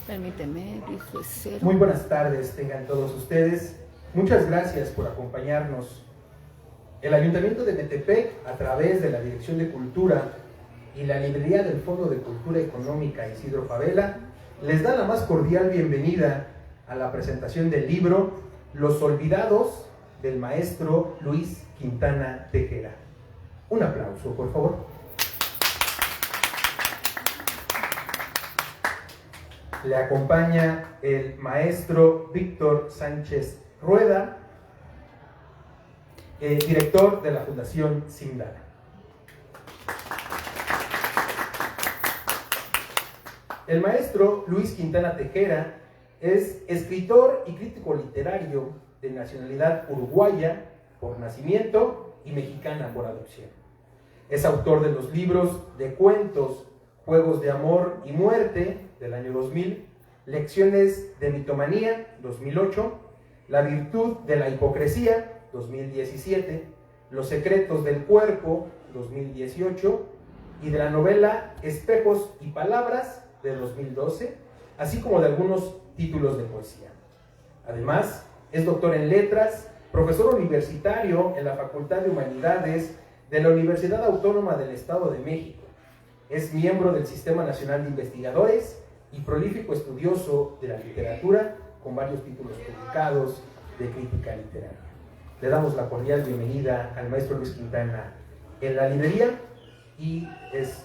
Permíteme, eso es cero. Muy buenas tardes tengan todos ustedes. Muchas gracias por acompañarnos. El Ayuntamiento de Metepec, a través de la Dirección de Cultura y la Librería del Fondo de Cultura Económica Isidro Fabela, les da la más cordial bienvenida a la presentación del libro Los Olvidados, del maestro Luis Quintana Tejera. Un aplauso, por favor. Le acompaña el maestro Víctor Sánchez Rueda, director de la Fundación Sindana. El maestro Luis Quintana Tejera es escritor y crítico literario de nacionalidad uruguaya por nacimiento y mexicana por adopción. Es autor de los libros de cuentos Juegos de Amor y Muerte, del año 2000, Lecciones de Mitomanía, 2008, La Virtud de la Hipocresía, 2017, Los Secretos del Cuerpo, 2018, y de la novela Espejos y Palabras, de 2012, así como de algunos títulos de poesía. Además, es doctor en letras, profesor universitario en la Facultad de Humanidades de la Universidad Autónoma del Estado de México. Es miembro del Sistema Nacional de Investigadores y prolífico estudioso de la literatura, con varios títulos publicados de crítica literaria. Le damos la cordial bienvenida al maestro Luis Quintana en la librería y es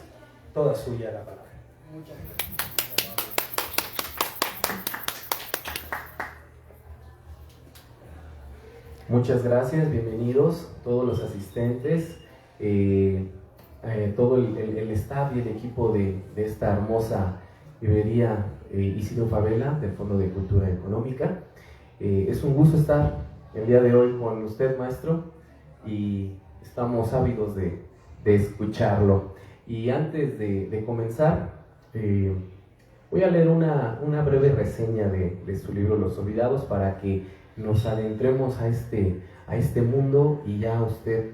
toda suya la palabra. Muchas gracias. Muchas gracias, bienvenidos todos los asistentes, todo el staff y el equipo de esta hermosa librería Isidro Fabela del Fondo de Cultura Económica. Es un gusto estar el día de hoy con usted, maestro, y estamos ávidos de escucharlo. Y antes de comenzar, voy a leer una breve reseña de su libro Los Olvidados para que nos adentremos a este mundo y ya usted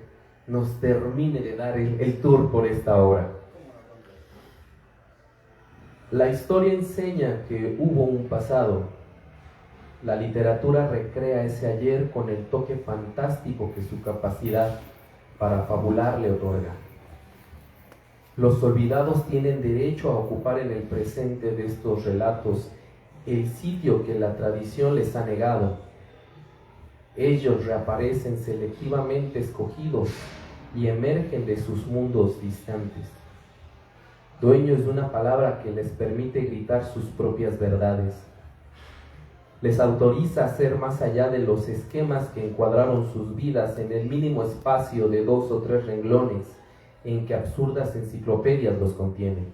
nos termine de dar el tour por esta obra. La historia enseña que hubo un pasado. La literatura recrea ese ayer con el toque fantástico que su capacidad para fabular le otorga. Los olvidados tienen derecho a ocupar en el presente de estos relatos el sitio que la tradición les ha negado. Ellos reaparecen selectivamente escogidos y emergen de sus mundos distantes, dueños de una palabra que les permite gritar sus propias verdades. Les autoriza a ser más allá de los esquemas que encuadraron sus vidas en el mínimo espacio de 2 o 3 renglones en que absurdas enciclopedias los contienen.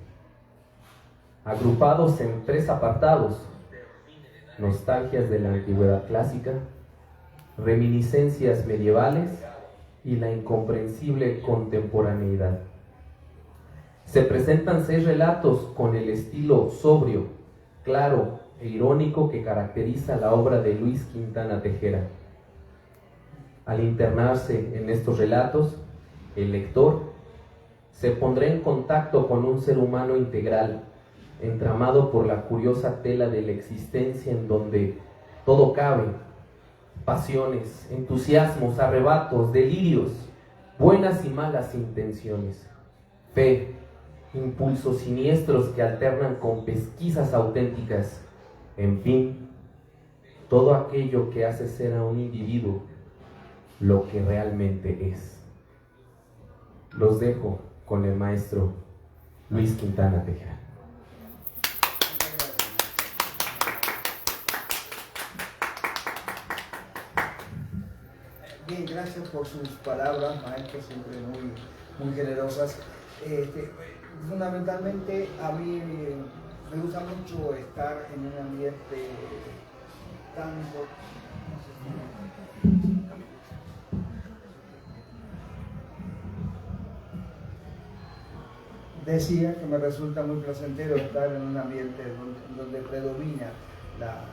Agrupados en 3 apartados: nostalgias de la antigüedad clásica, reminiscencias medievales y la incomprensible contemporaneidad. Se presentan 6 relatos con el estilo sobrio, claro e irónico que caracteriza la obra de Luis Quintana Tejera. Al internarse en estos relatos, el lector se pondrá en contacto con un ser humano integral, entramado por la curiosa tela de la existencia en donde todo cabe: pasiones, entusiasmos, arrebatos, delirios, buenas y malas intenciones, fe, impulsos siniestros que alternan con pesquisas auténticas, en fin, todo aquello que hace ser a un individuo lo que realmente es. Los dejo con el maestro Luis Quintana Tejera. Bien, gracias por sus palabras, maestro, siempre muy generosas. Fundamentalmente a mí me gusta mucho estar en un ambiente tanto. Decía que me resulta muy placentero estar en un ambiente donde predomina la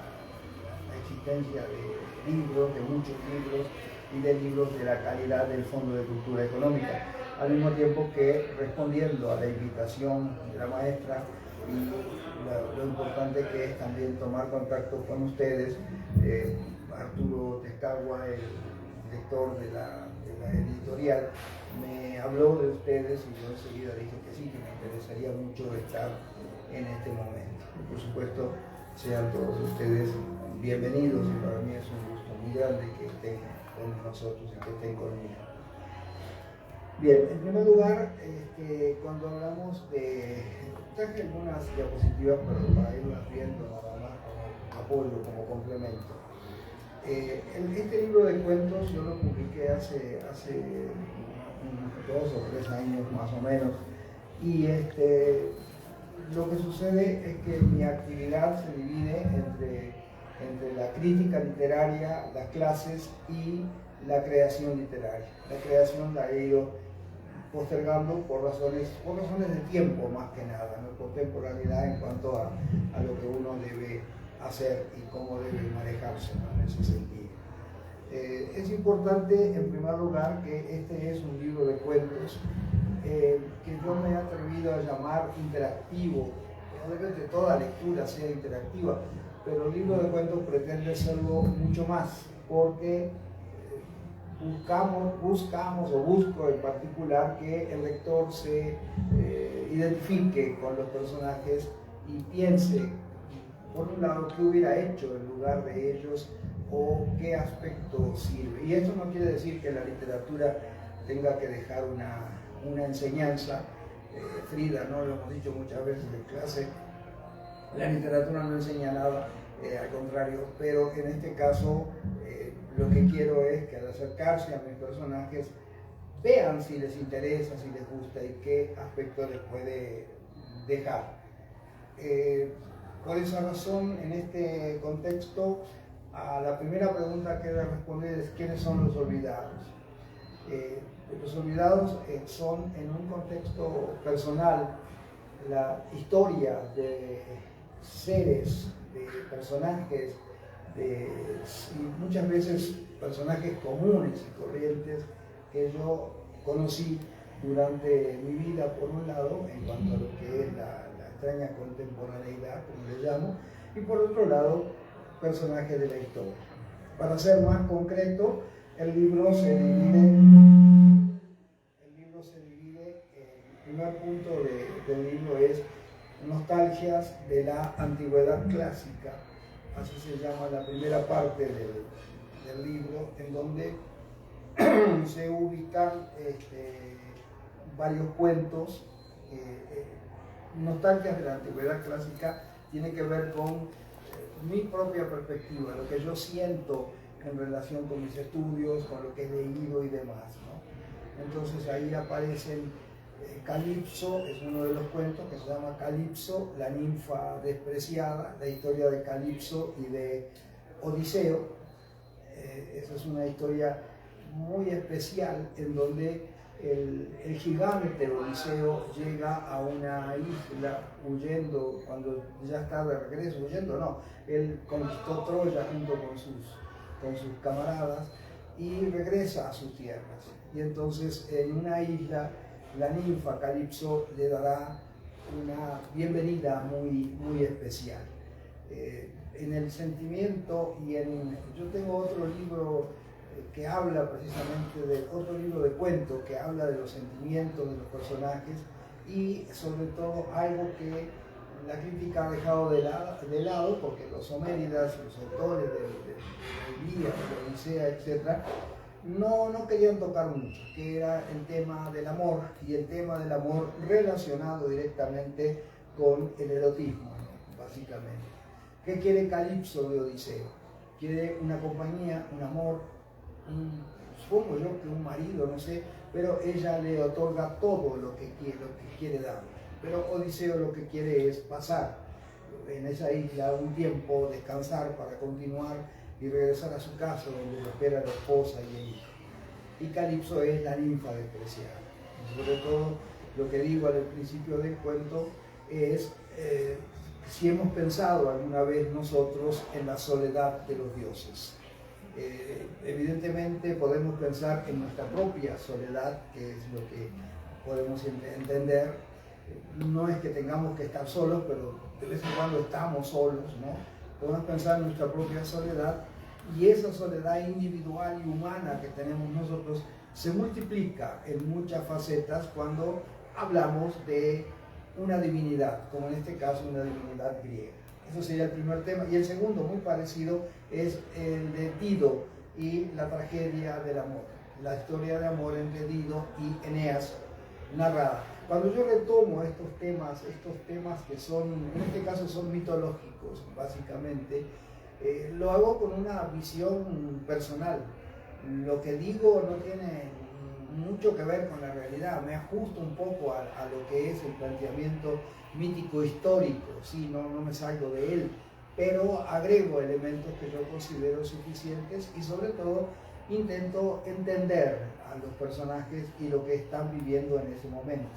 existencia de libros, de muchos libros, y de libros de la calidad del Fondo de Cultura Económica. al mismo tiempo que respondiendo a la invitación de la maestra y lo importante que es también tomar contacto con ustedes. Arturo Tescagua, el director de la editorial, me habló de ustedes y yo enseguida dije que sí, que me interesaría mucho estar en este momento. Y por supuesto, sean todos ustedes bienvenidos y para mí es un gusto muy grande que estén con nosotros y que estén conmigo. Bien, en primer lugar, cuando hablamos de... Traje algunas diapositivas para irlas viendo nada más como apoyo, como complemento. Este libro de cuentos yo lo publiqué hace 2 o 3 años más o menos, y lo que sucede es que mi actividad se divide entre la crítica literaria, las clases y la creación literaria. La creación la he ido postergando por razones de tiempo más que nada, ¿no? Por temporalidad en cuanto a lo que uno debe hacer y cómo debe manejarse, ¿no? En ese sentido. Es importante en primer lugar que este es un libro de cuentos que yo me he atrevido a llamar interactivo. Obviamente toda lectura sea interactiva, pero el libro de cuentos pretende serlo mucho más, porque busco en particular que el lector se identifique con los personajes y piense, por un lado, qué hubiera hecho en lugar de ellos o qué aspecto sirve. Y esto no quiere decir que la literatura tenga que dejar una enseñanza. Frida, ¿no? Lo hemos dicho muchas veces en clase, la literatura no enseña nada, al contrario, pero en este caso lo que quiero es que al acercarse a mis personajes vean si les interesa, si les gusta y qué aspecto les puede dejar. Por esa razón, en este contexto, a la primera pregunta que he de responder es ¿quiénes son los olvidados? Los olvidados son, en un contexto personal, la historia de seres, de personajes, y muchas veces personajes comunes y corrientes que yo conocí durante mi vida, por un lado, en cuanto a lo que es la extraña contemporaneidad, como le llamo, y por otro lado, personajes de la historia. Para ser más concreto, el libro se divide, el primer punto del libro es nostalgias de la antigüedad clásica, así se llama la primera parte del libro, en donde se ubican varios cuentos. Nostalgias de la antigüedad clásica tiene que ver con mi propia perspectiva, lo que yo siento en relación con mis estudios, con lo que he leído y demás, ¿no? Entonces ahí aparecen Calipso, es uno de los cuentos que se llama Calipso, la ninfa despreciada, la historia de Calipso y de Odiseo. Esa es una historia muy especial en donde el gigante Odiseo llega a una isla huyendo, cuando ya está de regreso, huyendo no, él conquistó Troya junto con sus camaradas y regresa a sus tierras. Y entonces en una isla la ninfa Calipso le dará una bienvenida muy, muy especial. En el sentimiento yo tengo otro libro que habla precisamente de otro libro de cuentos que habla de los sentimientos de los personajes y sobre todo algo que la crítica ha dejado de lado porque los homéridas, los autores del Ilíada, de la Odisea, etc., no querían tocar mucho, que era el tema del amor y el tema del amor relacionado directamente con el erotismo, básicamente. ¿Qué quiere Calipso de Odiseo? Quiere una compañía, un amor, supongo yo que un marido, no sé, pero ella le otorga todo lo que quiere dar. Pero Odiseo lo que quiere es pasar en esa isla un tiempo, descansar para continuar y regresar a su casa donde lo espera la esposa y el hijo. Y Calipso es la ninfa despreciada. Sobre todo lo que digo al principio del cuento es si hemos pensado alguna vez nosotros en la soledad de los dioses. Evidentemente podemos pensar en nuestra propia soledad, que es lo que podemos entender. No es que tengamos que estar solos, pero de vez en cuando estamos solos, ¿no? Podemos pensar en nuestra propia soledad, y esa soledad individual y humana que tenemos nosotros se multiplica en muchas facetas cuando hablamos de una divinidad, como en este caso una divinidad griega. Eso sería el primer tema. Y el segundo, muy parecido, es el de Dido y la tragedia del amor. La historia de amor entre Dido y Eneas, narrada. Cuando yo retomo estos temas que son, en este caso son mitológicos, básicamente, lo hago con una visión personal. Lo que digo no tiene mucho que ver con la realidad, me ajusto un poco a lo que es el planteamiento mítico histórico, sí, no me salgo de él, pero agrego elementos que yo considero suficientes y sobre todo intento entender a los personajes y lo que están viviendo en ese momento.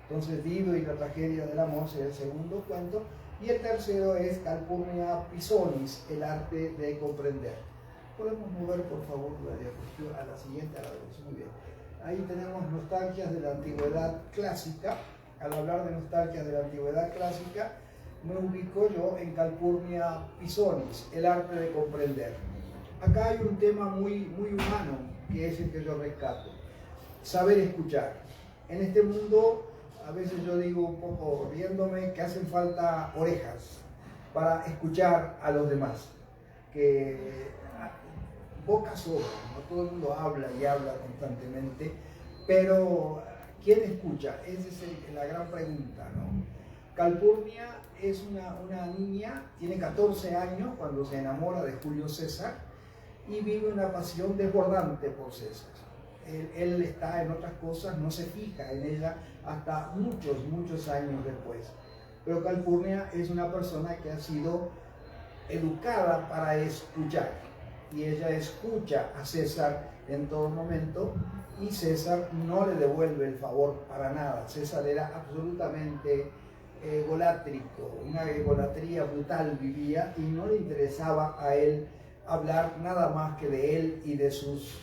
Entonces Dido y la tragedia del amor será el segundo cuento, y el tercero es Calpurnia Pisonis, el arte de comprender. Podemos mover por favor la diapositiva a la siguiente, a la 2, muy bien. Ahí tenemos nostalgias de la antigüedad clásica. Al hablar de nostalgias de la antigüedad clásica, me ubico yo en Calpurnia Pisonis, el arte de comprender. Acá hay un tema muy humano, que es el que yo rescato: saber escuchar. En este mundo, a veces yo digo un poco riéndome, que hacen falta orejas para escuchar a los demás, que boca sobra, no todo el mundo habla y habla constantemente, pero ¿quién escucha? Esa es la gran pregunta, ¿no? Calpurnia es una niña, tiene 14 años cuando se enamora de Julio César y vive una pasión desbordante por César. Él está en otras cosas, no se fija en ella hasta muchos años después. Pero Calpurnia es una persona que ha sido educada para escuchar, y ella escucha a César en todo momento, y César no le devuelve el favor para nada. César era absolutamente egolátrico, una egolatría brutal vivía, y no le interesaba a él hablar nada más que de él y de sus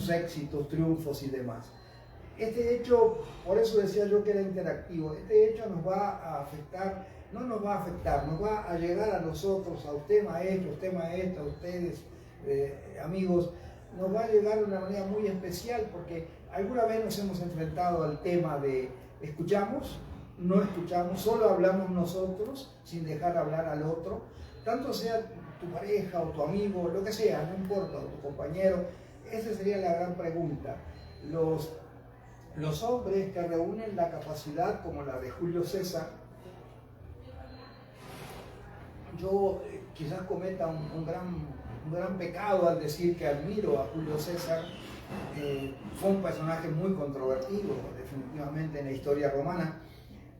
éxitos, triunfos y demás. Este hecho, por eso decía yo que era interactivo, este hecho nos va a afectar, no nos va a afectar, nos va a llegar a nosotros, a usted maestro, a ustedes amigos, nos va a llegar de una manera muy especial, porque alguna vez nos hemos enfrentado al tema de escuchamos, no escuchamos, solo hablamos nosotros sin dejar hablar al otro, tanto sea tu pareja o tu amigo, lo que sea, no importa, o tu compañero. Esa sería la gran pregunta. Los hombres que reúnen la capacidad como la de Julio César, yo quizás cometa un gran pecado al decir que admiro a Julio César. Fue un personaje muy controvertido, definitivamente, en la historia romana,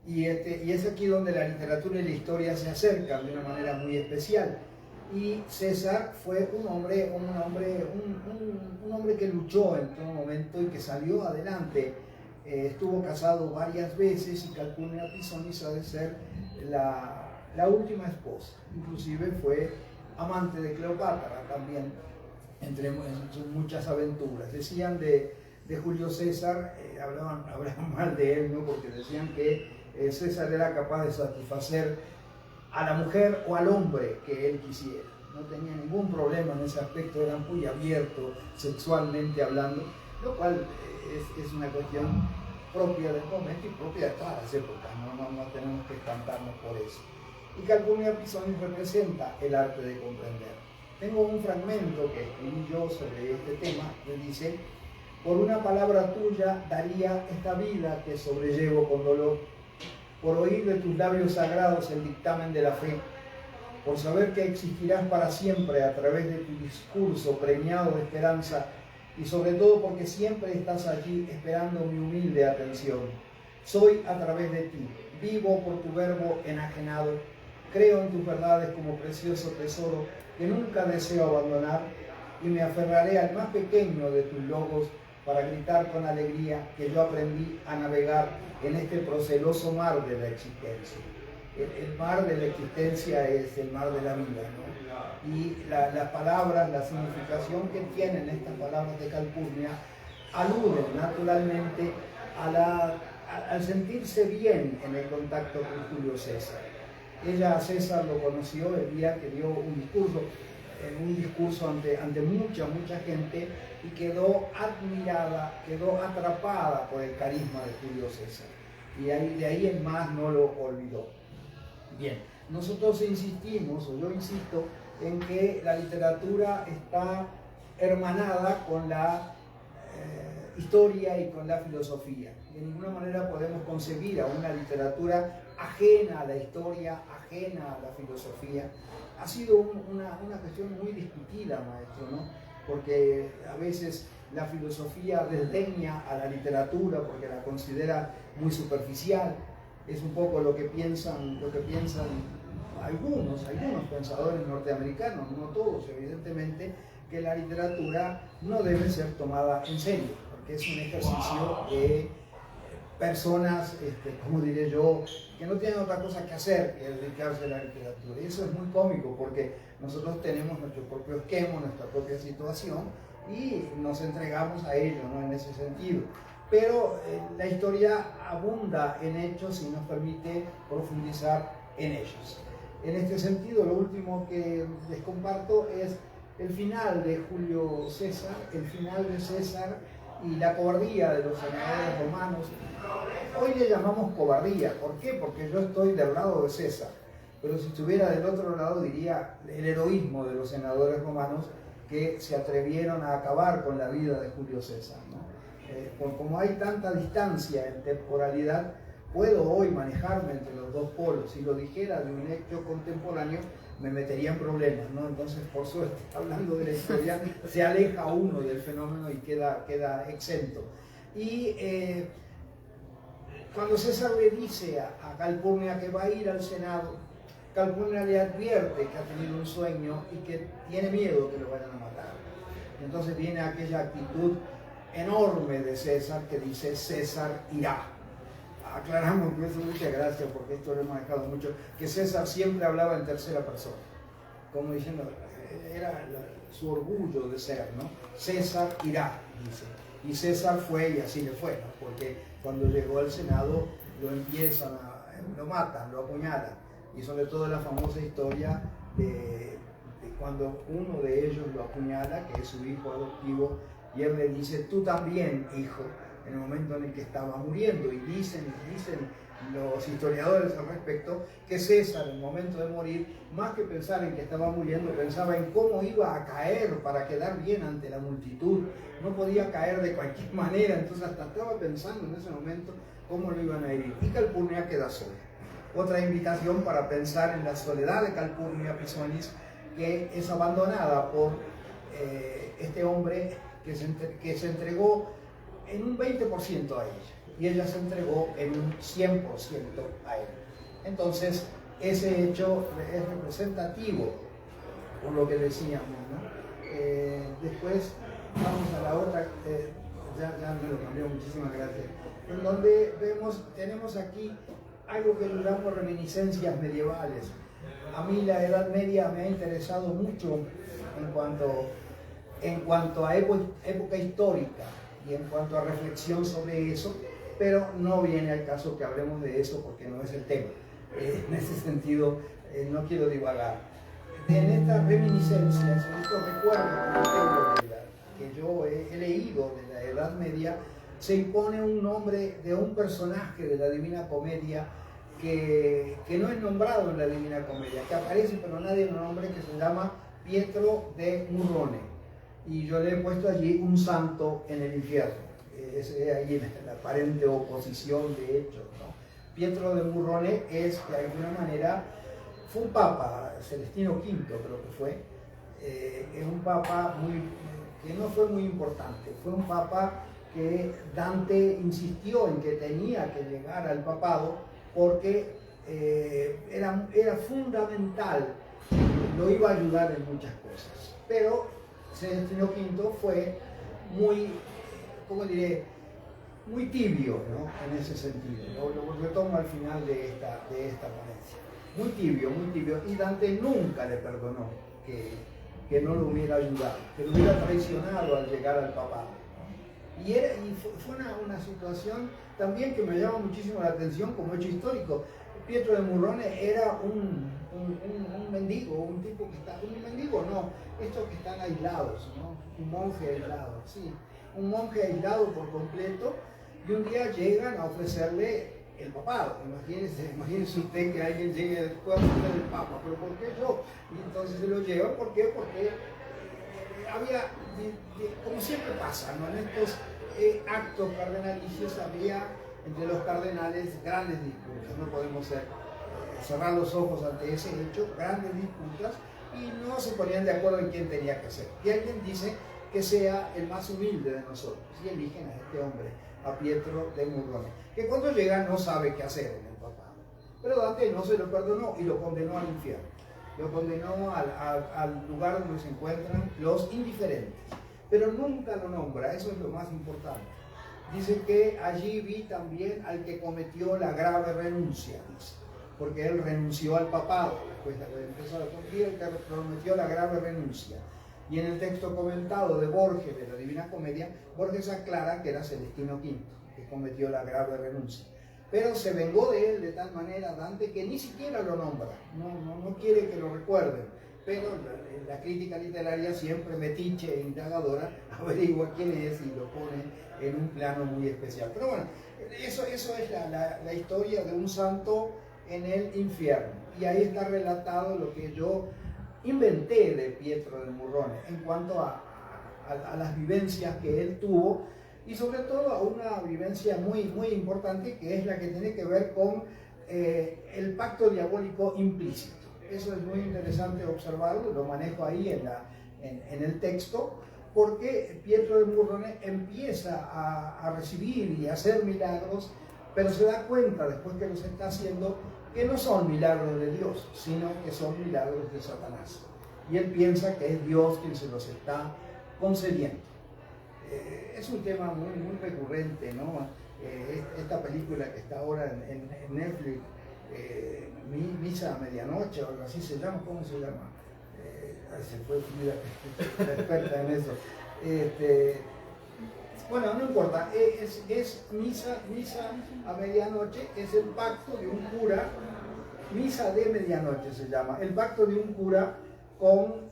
y es aquí donde la literatura y la historia se acercan de una manera muy especial. Y César fue un hombre que luchó en todo momento y que salió adelante. Estuvo casado varias veces, y Calpurnia Pisonis ha de ser la última esposa. Inclusive fue amante de Cleopatra también, entre muchas aventuras. Decían de Julio César, hablaban mal de él, ¿no? Porque decían que César era capaz de satisfacer a la mujer o al hombre que él quisiera. No tenía ningún problema en ese aspecto, era muy abierto sexualmente hablando, lo cual es una cuestión propia del momento y propia de todas las épocas, no tenemos que espantarnos por eso. Y Calpurnia Pisonis representa el arte de comprender. Tengo un fragmento que escribí yo sobre este tema, que dice: por una palabra tuya daría esta vida que sobrellevo con dolor, por oír de tus labios sagrados el dictamen de la fe, por saber que existirás para siempre a través de tu discurso preñado de esperanza, y sobre todo porque siempre estás allí esperando mi humilde atención. Soy a través de ti, vivo por tu verbo enajenado, creo en tus verdades como precioso tesoro que nunca deseo abandonar, y me aferraré al más pequeño de tus logos para gritar con alegría que yo aprendí a navegar en este proceloso mar de la existencia. el mar de la existencia es el mar de la vida, ¿no? Y las palabras, la significación que tienen estas palabras de Calpurnia aluden naturalmente al sentirse bien en el contacto con Julio César. Ella a César lo conoció el día que dio un discurso ante mucha gente, y quedó admirada, quedó atrapada por el carisma de Julio César. Y de ahí en más no lo olvidó. Bien, nosotros insistimos, o yo insisto, en que la literatura está hermanada con la historia y con la filosofía. De ninguna manera podemos concebir a una literatura ajena a la historia, ajena a la filosofía. Ha sido una cuestión muy discutida, maestro, ¿no? Porque a veces la filosofía desdeña a la literatura porque la considera muy superficial. Es un poco lo que piensan algunos pensadores norteamericanos, no todos evidentemente, que la literatura no debe ser tomada en serio, porque es un ejercicio de personas, como diré yo, que no tienen otra cosa que hacer que dedicarse a la literatura. Y eso es muy cómico, porque nosotros tenemos nuestro propio esquema, nuestra propia situación, y nos entregamos a ello, ¿no? En ese sentido. Pero la historia abunda en hechos y nos permite profundizar en ellos. En este sentido, lo último que les comparto es el final de Julio César, el final de César y la cobardía de los senadores romanos. Hoy le llamamos cobardía. ¿Por qué? Porque yo estoy del lado de César. Pero si estuviera del otro lado, diría el heroísmo de los senadores romanos que se atrevieron a acabar con la vida de Julio César, ¿no? Como hay tanta distancia en temporalidad, puedo hoy manejarme entre los dos polos. Si lo dijera de un hecho contemporáneo, me metería en problemas, ¿no? Entonces, por suerte, hablando de la historia, se aleja uno del fenómeno y queda exento. Y cuando César le dice a Calpurnia que va a ir al Senado, Calpurnia le advierte que ha tenido un sueño y que tiene miedo que lo vayan a matar. Entonces viene aquella actitud enorme de César que dice: César irá. Aclaramos, me hace mucha gracia porque esto lo hemos dejado mucho, que César siempre hablaba en tercera persona, como diciendo, era su orgullo de ser, ¿no? César irá, dice. Y César fue, y así le fue, ¿no? Porque cuando llegó al Senado lo matan, lo apuñalan. Y sobre todo la famosa historia de cuando uno de ellos lo apuñala, que es su hijo adoptivo, y él le dice: tú también, hijo, en el momento en el que estaba muriendo. Y dicen los historiadores al respecto que César, en el momento de morir, más que pensar en que estaba muriendo, pensaba en cómo iba a caer para quedar bien ante la multitud. No podía caer de cualquier manera, entonces hasta estaba pensando en ese momento cómo lo iban a herir. Y Calpurnia queda sola. Otra invitación para pensar en la soledad de Calpurnia Pisonis, que es abandonada por este hombre que se entregó en un 20% a ella, y ella se entregó en un 100% a él. Entonces, ese hecho es representativo, por lo que decíamos, ¿no? Después vamos a la otra, ya me lo cambió, muchísimas gracias, en donde tenemos aquí algo que llamamos reminiscencias medievales. A mí la Edad Media me ha interesado mucho en cuanto a época histórica y en cuanto a reflexión sobre eso, pero no viene al caso que hablemos de eso porque no es el tema. En ese sentido, no quiero divagar. En estas reminiscencias, en estos recuerdos que yo he leído de la Edad Media, se impone un nombre de un personaje de la Divina Comedia que no es nombrado en la Divina Comedia, que aparece pero nadie lo nombra, que se llama Pietro de Murrone. Y yo le he puesto allí un santo en el infierno. Es ahí en la aparente oposición de hechos, ¿no? Pietro de Murrone es, de alguna manera, fue un papa, Celestino V creo que fue, es un papa que no fue muy importante, fue un papa que Dante insistió en que tenía que llegar al papado porque era fundamental, lo iba a ayudar en muchas cosas. Pero Celestino V fue muy, ¿cómo diré?, muy tibio, ¿no? En ese sentido. Lo retomo al final de esta ponencia. Muy tibio, y Dante nunca le perdonó que no lo hubiera ayudado, que lo hubiera traicionado al llegar al papado, ¿no? Y fue una situación también que me llama muchísimo la atención como hecho histórico. Pietro de Murrone era un mendigo, un tipo que está, un mendigo no, estos que están aislados, ¿no? Un monje aislado, sí, un monje aislado por completo, y un día llegan a ofrecerle el papado. Imagínense usted que alguien llegue después a ofrecer el papa, pero ¿por qué yo? Y entonces se lo llevan, ¿por qué? Porque había, como siempre pasa, ¿no? En estos actos cardenalicios había entre los cardenales grandes disputas, no podemos cerrar los ojos ante ese hecho, grandes disputas, y no se ponían de acuerdo en quién tenía que ser. Y alguien dice que sea el más humilde de nosotros, y eligen a este hombre, a Pietro de Murrone, que cuando llega no sabe qué hacer en el papado. Pero Dante no se lo perdonó y lo condenó al infierno, lo condenó al lugar donde se encuentran los indiferentes, pero nunca lo nombra, eso es lo más importante. Dice que allí vi también al que cometió la grave renuncia, dice, porque él renunció al papado, después de empezar a cumplir, el que prometió la grave renuncia. Y en el texto comentado de Borges, de la Divina Comedia, Borges aclara que era Celestino V, que cometió la grave renuncia. Pero se vengó de él de tal manera Dante que ni siquiera lo nombra, no quiere que lo recuerden. Pero la crítica literaria, siempre metiche e indagadora, averigua quién es y lo pone en un plano muy especial. Pero bueno, eso es la historia de un santo en el infierno. Y ahí está relatado lo que yo inventé de Pietro de Murrone en cuanto a las vivencias que él tuvo, y sobre todo a una vivencia muy, muy importante, que es la que tiene que ver con el pacto diabólico implícito. Eso es muy interesante observarlo, lo manejo ahí en el texto, porque Pietro de Murrone empieza a recibir y a hacer milagros, pero se da cuenta después que los está haciendo que no son milagros de Dios, sino que son milagros de Satanás. Y él piensa que es Dios quien se los está concediendo. Es un tema muy, muy recurrente, ¿no? Esta película que está ahora en Netflix, Misa a Medianoche, o algo así se llama, ¿cómo se llama? Se fue la experta en eso. Bueno, no importa, es misa a medianoche, es el pacto de un cura, misa de medianoche se llama, el pacto de un cura con,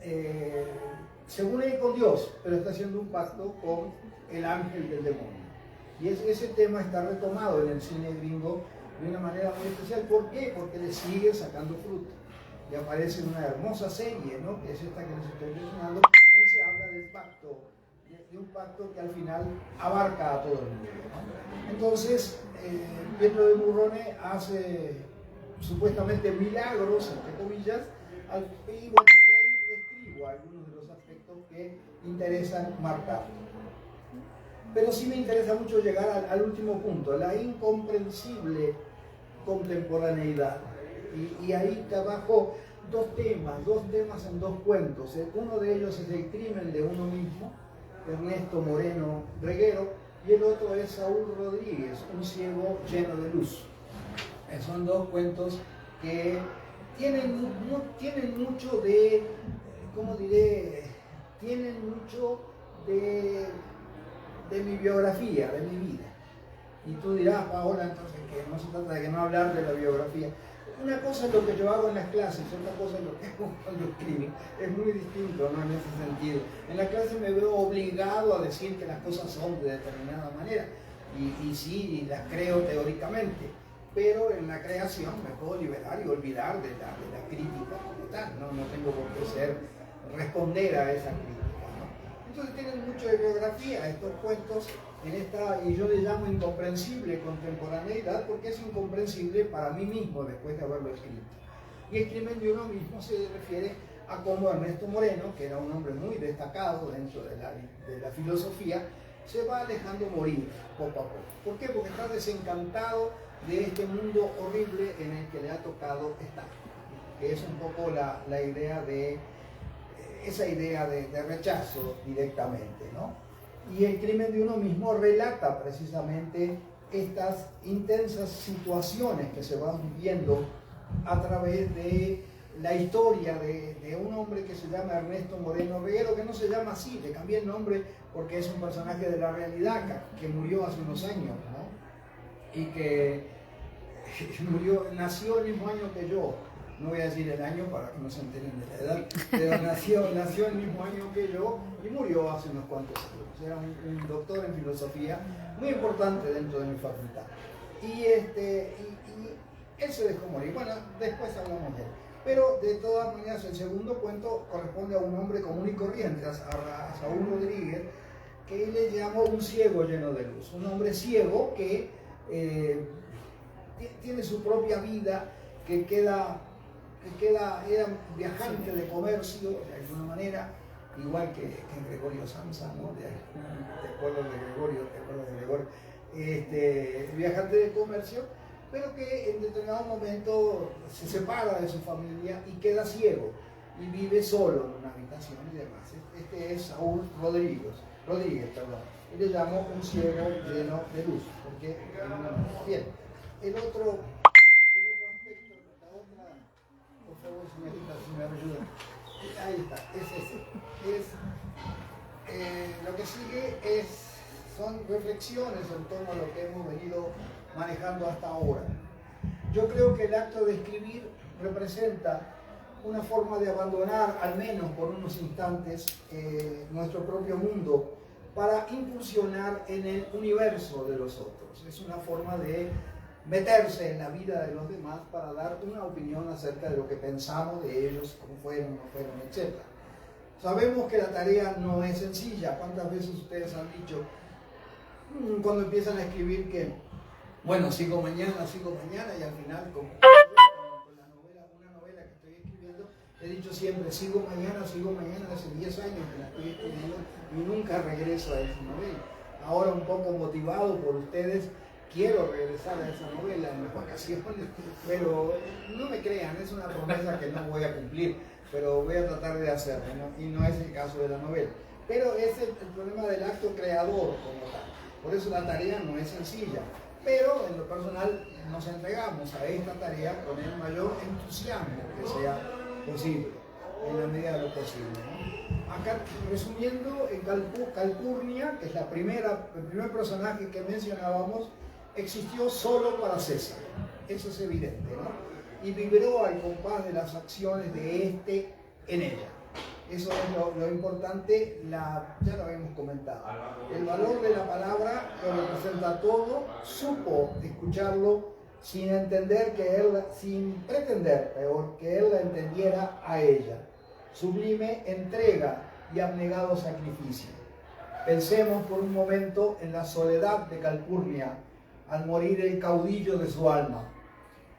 según él, con Dios, pero está haciendo un pacto con el ángel del demonio. Y ese tema está retomado en el cine gringo de una manera muy especial. ¿Por qué? Porque le sigue sacando fruto. Y aparece una hermosa serie, ¿no? Que es esta que les estoy mencionando, donde se habla del pacto, de un pacto que al final abarca a todo el mundo, ¿no? Entonces, Pietro de Murrone hace supuestamente milagros, entre comillas, y bueno, y ahí describo algunos de los aspectos que interesan marcar. Pero sí me interesa mucho llegar al último punto, la incomprensible contemporaneidad. Y ahí trabajo dos temas en dos cuentos. Uno de ellos es El crimen de uno mismo, Ernesto Moreno Reguero, y el otro es Saúl Rodríguez, Un ciego lleno de luz. Son dos cuentos que tienen mucho de, ¿cómo diré? Tienen mucho de mi biografía, de mi vida. Y tú dirás, Paola, entonces que no se trata de que no hablar de la biografía. Una cosa es lo que yo hago en las clases, otra cosa es lo que hago cuando escribo. Es muy distinto, ¿no? En ese sentido. En la clase me veo obligado a decir que las cosas son de determinada manera. Y sí, las creo teóricamente. Pero en la creación me puedo liberar y olvidar de la crítica como tal. No tengo por qué responder a esa crítica. Entonces tienen mucho de biografía estos cuentos en esta, y yo le llamo incomprensible contemporaneidad, porque es incomprensible para mí mismo después de haberlo escrito. Y el crimen de uno mismo se refiere a cómo Ernesto Moreno, que era un hombre muy destacado dentro de la filosofía, se va dejando morir poco a poco. ¿Por qué? Porque está desencantado de este mundo horrible en el que le ha tocado estar, que es un poco la idea de esa idea de rechazo directamente, ¿no? Y el crimen de uno mismo relata precisamente estas intensas situaciones que se van viviendo a través de la historia de un hombre que se llama Ernesto Moreno Reguero, que no se llama así, le cambié el nombre porque es un personaje de la realidad que murió hace unos años, ¿no? Y que nació el mismo año que yo. No voy a decir el año para que no se enteren de la edad, pero nació el mismo año que yo y murió hace unos cuantos años. Era un doctor en filosofía muy importante dentro de mi facultad. Y él se dejó morir. Bueno, después hablamos de él. Pero de todas maneras el segundo cuento corresponde a un hombre común y corriente, a Saúl Rodríguez, que él le llamó un ciego lleno de luz. Un hombre ciego que tiene su propia vida, que era viajante de comercio de alguna manera, igual que Gregorio Samsa, ¿no? ¿Te acuerdas de Gregorio? Viajante de comercio, pero que en determinado momento se separa de su familia y queda ciego y vive solo en una habitación y demás. Este es Saúl Rodríguez, y le llamo un ciego lleno de luz, porque bien, el otro aspecto, la otra, por favor, señorita, si me ayuda, ahí está, es ese. Lo que sigue son reflexiones en torno a lo que hemos venido manejando hasta ahora. Yo creo que el acto de escribir representa una forma de abandonar, al menos por unos instantes, nuestro propio mundo para incursionar en el universo de los otros. Es una forma de meterse en la vida de los demás para dar una opinión acerca de lo que pensamos de ellos, cómo fueron, no fueron, etc. Sabemos que la tarea no es sencilla. ¿Cuántas veces ustedes han dicho, cuando empiezan a escribir, que bueno, sigo mañana, y al final, con una novela que estoy escribiendo, he dicho siempre, sigo mañana, hace 10 años que la estoy escribiendo y nunca regreso a esa novela. Ahora, un poco motivado por ustedes, quiero regresar a esa novela en las vacaciones, pero no me crean, es una promesa que no voy a cumplir, pero voy a tratar de hacerlo, ¿no? Y no es el caso de la novela. Pero es el problema del acto creador como tal. Por eso la tarea no es sencilla. Pero en lo personal nos entregamos a esta tarea con el mayor entusiasmo que sea posible, en la medida de lo posible, ¿no? Acá, resumiendo, en Calpurnia, que es el primer personaje que mencionábamos, existió solo para César. Eso es evidente, ¿no? Y vibró al compás de las acciones de en ella. Eso es lo importante, ya lo habíamos comentado. El valor de la palabra lo representa todo, supo escucharlo sin pretender que él la entendiera a ella. Sublime entrega y abnegado sacrificio. Pensemos por un momento en la soledad de Calpurnia al morir el caudillo de su alma.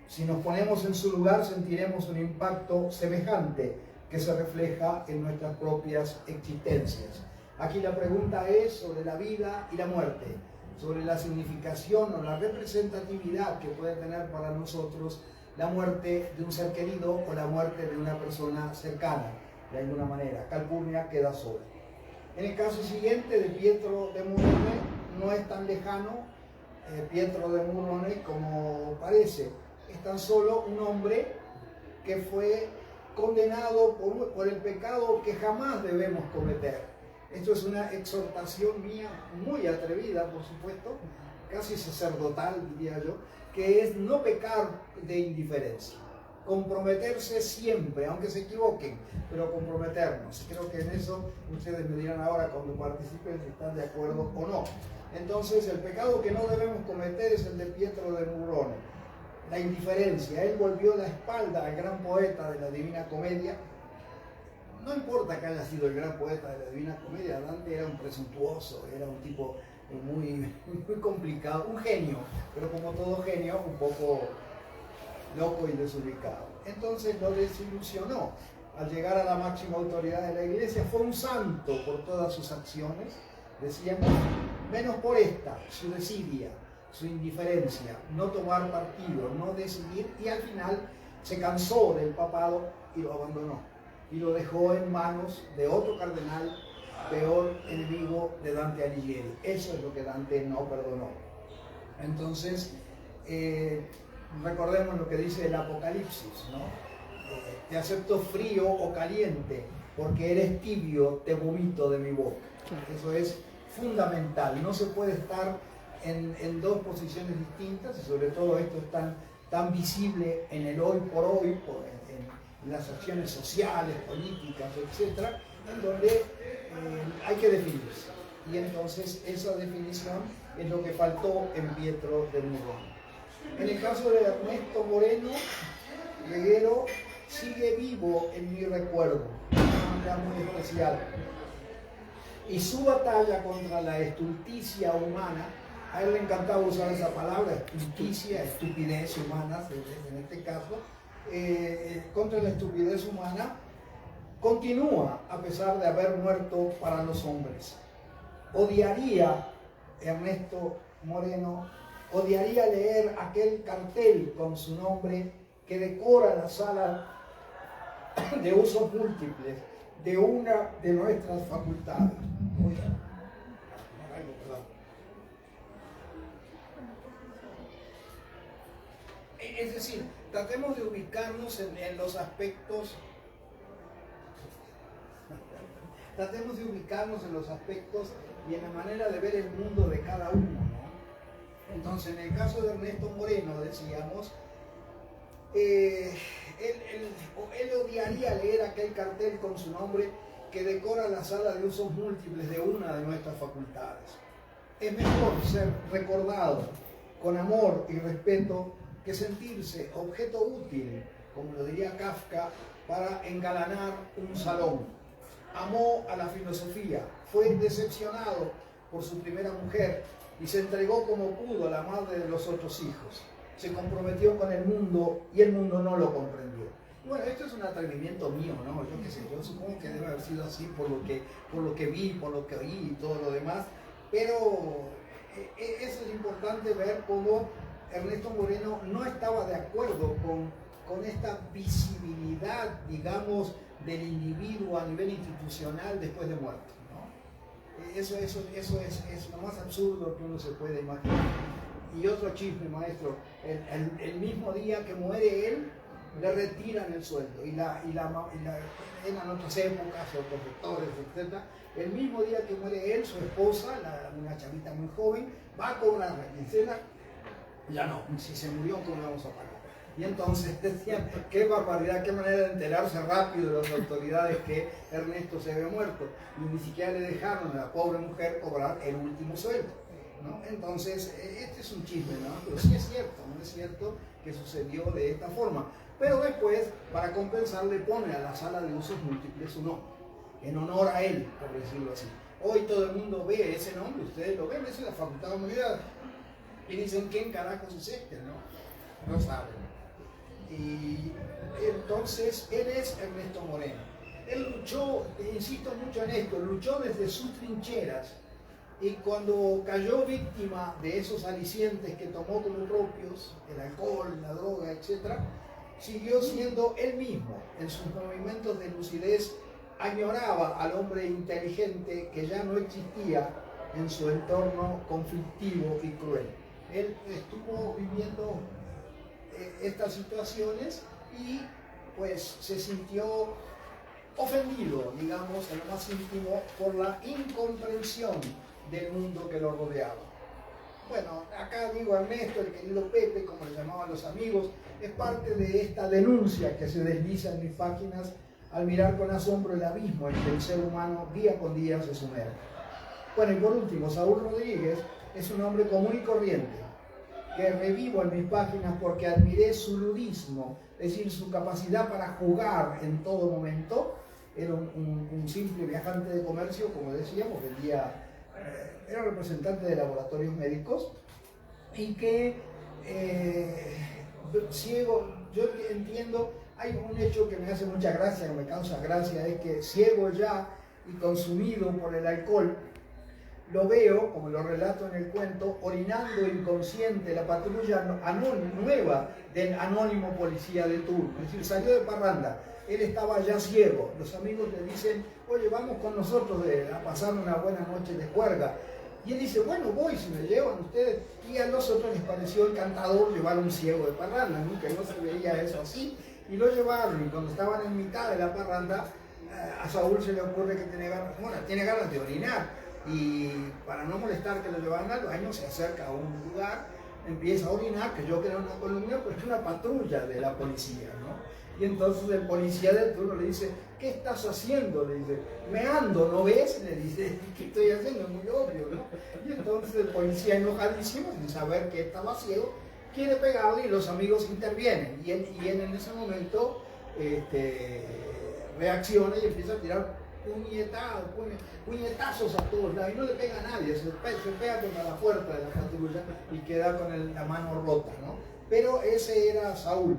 Si nos ponemos en su lugar, sentiremos un impacto semejante que se refleja en nuestras propias existencias. Aquí la pregunta es sobre la vida y la muerte, sobre la significación o la representatividad que puede tener para nosotros la muerte de un ser querido o la muerte de una persona cercana, de alguna manera. Calpurnia queda sola. En el caso siguiente de Pietro de Murrone, no es tan lejano Pietro de Murrone como parece. Es tan solo un hombre que fue condenado por el pecado que jamás debemos cometer. Esto es una exhortación mía muy atrevida, por supuesto, casi sacerdotal, diría yo, que es no pecar de indiferencia, comprometerse siempre, aunque se equivoquen, pero comprometernos. Creo que en eso ustedes me dirán ahora cuando participen si están de acuerdo o no. Entonces, el pecado que no debemos cometer es el de Pietro de Murrone. La indiferencia. Él volvió la espalda al gran poeta de la Divina Comedia. No importa que haya sido el gran poeta de la Divina Comedia, Dante era un presuntuoso, era un tipo muy complicado, un genio, pero como todo genio, un poco loco y desubicado. Entonces lo desilusionó. Al llegar a la máxima autoridad de la Iglesia, fue un santo por todas sus acciones, decíamos, menos por esta, su desidia, su indiferencia, no tomar partido, no decidir, y al final se cansó del papado y lo abandonó y lo dejó en manos de otro cardenal peor enemigo de Dante Alighieri. Eso es lo que Dante no perdonó. Entonces, recordemos lo que dice el Apocalipsis, ¿no? Te acepto frío o caliente, porque eres tibio, te vomito de mi boca. Eso es fundamental. No se puede estar en dos posiciones distintas, y sobre todo esto es tan visible en el hoy por hoy, en las acciones sociales, políticas, etcétera, en donde hay que definirse. Y entonces esa definición es lo que faltó en Pietro del Murrón. En el caso de Ernesto Moreno, Reguero sigue vivo en mi recuerdo, de una manera muy especial. Y su batalla contra la estulticia humana, a él le encantaba usar esa palabra, estulticia, estupidez humana, en este caso, contra la estupidez humana, continúa a pesar de haber muerto para los hombres. Odiaría, Ernesto Moreno, odiaría leer aquel cartel con su nombre que decora la sala de usos múltiples de una de nuestras facultades. Es decir, tratemos de ubicarnos en los aspectos, y en la manera de ver el mundo de cada uno, ¿no? Entonces, en el caso de Ernesto Moreno, decíamos, él odiaría leer aquel cartel con su nombre que decora la sala de usos múltiples de una de nuestras facultades. Es mejor ser recordado con amor y respeto que sentirse objeto útil, como lo diría Kafka, para engalanar un salón. Amó a la filosofía, fue decepcionado por su primera mujer y se entregó como pudo a la madre de los otros hijos. Se comprometió con el mundo y el mundo no lo comprendió. Bueno, esto es un atrevimiento mío, ¿no? Yo qué sé, yo supongo que debe haber sido así por lo que vi, por lo que oí y todo lo demás, pero eso es importante ver cómo Ernesto Moreno no estaba de acuerdo con esta visibilidad, digamos, del individuo a nivel institucional después de muerto, ¿no? Eso es lo más absurdo que uno se puede imaginar. Y otro chisme, maestro, el mismo día que muere él, le retiran el sueldo, eran otras épocas, otros rectores, etc. El mismo día que muere él, su esposa, una chavita muy joven, va a cobrar la quincena. Ya no, si se murió, ¿cómo vamos a pagar? Y entonces decían, qué barbaridad, qué manera de enterarse rápido de las autoridades que Ernesto se había muerto. Y ni siquiera le dejaron a la pobre mujer cobrar el último sueldo, ¿no? Entonces, este es un chisme, ¿no? Pero sí es cierto, ¿no es cierto que sucedió de esta forma? Pero después, para compensar, le pone a la sala de usos múltiples su nombre, en honor a él, por decirlo así. Hoy todo el mundo ve ese nombre, ustedes lo ven, es la Facultad de Humanidades. Y dicen, ¿quién carajos es este? No saben. Y entonces, él es Ernesto Moreno. Él luchó, insisto mucho en esto, luchó desde sus trincheras. Y cuando cayó víctima de esos alicientes que tomó como propios, el alcohol, la droga, etc., siguió siendo él mismo. En sus movimientos de lucidez añoraba al hombre inteligente que ya no existía en su entorno conflictivo y cruel. Él estuvo viviendo estas situaciones y pues se sintió ofendido, digamos, en lo más íntimo, por la incomprensión del mundo que lo rodeaba. Bueno, acá digo Ernesto, el querido Pepe, como le llamaban los amigos, es parte de esta denuncia que se desliza en mis páginas al mirar con asombro el abismo en que el ser humano día con día se sumerge. Bueno, y por último, Saúl Rodríguez es un hombre común y corriente, que revivo en mis páginas porque admiré su ludismo, es decir, su capacidad para jugar en todo momento. Era un simple viajante de comercio, como decíamos, era representante de laboratorios médicos y que ciego, yo entiendo, hay un hecho que me hace mucha gracia, que me causa gracia, es que ciego ya y consumido por el alcohol, lo veo, como lo relato en el cuento, orinando inconsciente la patrulla nueva del anónimo policía de turno. Es decir, salió de parranda, él estaba ya ciego. Los amigos le dicen, oye, vamos con nosotros a pasar una buena noche de juerga. Y él dice, bueno, voy, si me llevan ustedes. Y a los otros les pareció encantador llevar a un ciego de parranda, nunca no se veía eso así. Y lo llevaron, y cuando estaban en mitad de la parranda, a Saúl se le ocurre que tiene ganas de orinar. Y para no molestar que lo llevaran al baño, se acerca a un lugar, empieza a orinar, que yo creo una columna, pero es una patrulla de la policía, ¿no? Y entonces el policía del turno le dice, ¿qué estás haciendo? Le dice, meando, ¿no ves? Le dice, ¿qué estoy haciendo? Es muy obvio, ¿no? Y entonces el policía, enojadísimo, sin saber que estaba ciego, quiere pegarle y los amigos intervienen. Y él en ese momento reacciona y empieza a tirar puñetazos a todos lados y no le pega a nadie, se pega contra la puerta de la patrulla y queda con la mano rota, ¿no? Pero ese era Saúl,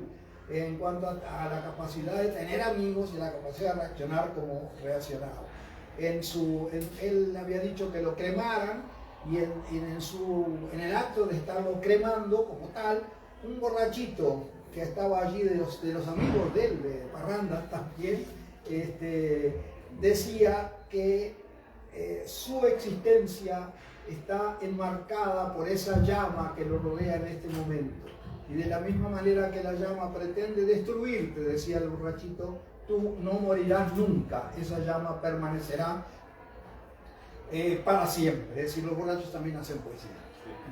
en cuanto a la capacidad de tener amigos y la capacidad de reaccionar como reaccionaba. Él había dicho que lo cremaran y en el acto de estarlo cremando como tal, un borrachito que estaba allí de los amigos de él, de parranda también, decía que su existencia está enmarcada por esa llama que lo rodea en este momento. Y de la misma manera que la llama pretende destruirte, decía el borrachito, tú no morirás nunca, esa llama permanecerá para siempre. Es decir, los borrachos también hacen poesía,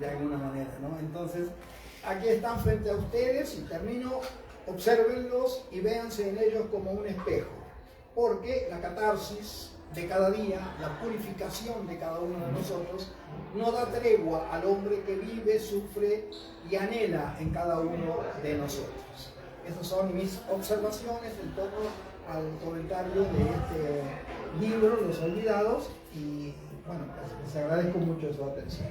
de alguna manera, ¿no? Entonces, aquí están frente a ustedes y termino, obsérvenlos y véanse en ellos como un espejo. Porque la catarsis de cada día, la purificación de cada uno de nosotros, no da tregua al hombre que vive, sufre y anhela en cada uno de nosotros. Estas son mis observaciones en torno al comentario de este libro, Los Olvidados, y bueno, pues les agradezco mucho su atención.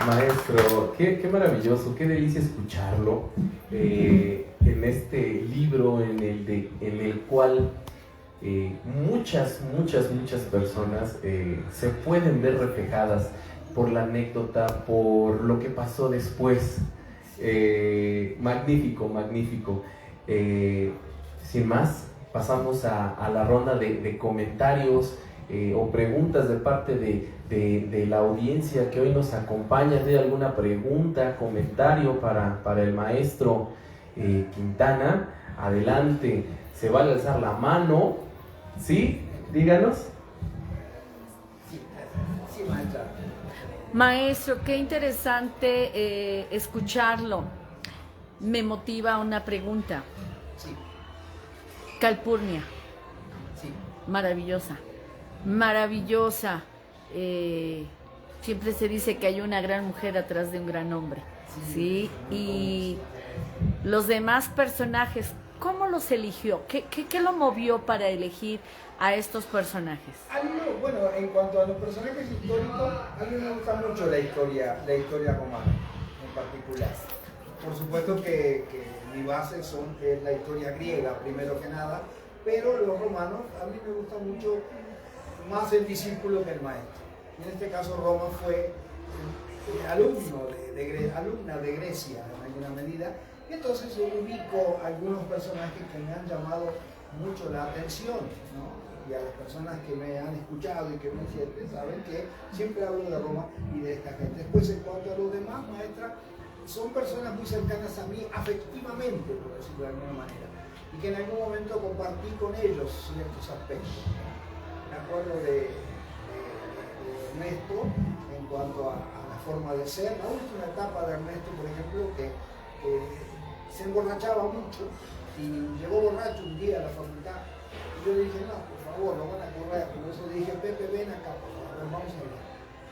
Maestro, qué maravilloso, qué delicia escucharlo en este libro en el cual muchas personas se pueden ver reflejadas por la anécdota, por lo que pasó después. Magnífico. Sin más, pasamos a la ronda de comentarios o preguntas de parte de la audiencia que hoy nos acompaña. ¿Hay alguna pregunta, comentario para el maestro Quintana? Adelante, se vale alzar la mano. ¿Sí? Díganos. Sí, maestra. Maestro, qué interesante escucharlo. Me motiva una pregunta. Sí. Calpurnia, Sí. maravillosa. Siempre se dice que hay una gran mujer atrás de un gran hombre. Sí. Y los demás personajes, ¿cómo los eligió? ¿Qué lo movió para elegir a estos personajes? A mí, bueno, en cuanto a los personajes históricos, a mí me gusta mucho la historia romana en particular. Por supuesto que mi base es la historia griega, primero que nada, pero los romanos, a mí me gusta mucho más el discípulo que el maestro. En este caso, Roma fue alumna de Grecia en alguna medida, y entonces yo ubico algunos personajes que me han llamado mucho la atención, ¿no? Y a las personas que me han escuchado y que me sienten saben que siempre hablo de Roma y de esta gente. Después, en cuanto a los demás, maestra, son personas muy cercanas a mí afectivamente, por decirlo de alguna manera, y que en algún momento compartí con ellos ciertos aspectos. Me acuerdo de Ernesto en cuanto a la forma de ser. La última etapa de Ernesto, por ejemplo, que se emborrachaba mucho y llegó borracho un día a la facultad. Y yo le dije, no, por favor, lo van a correr. Por eso le dije, Pepe, ven acá, por favor, vamos a hablar.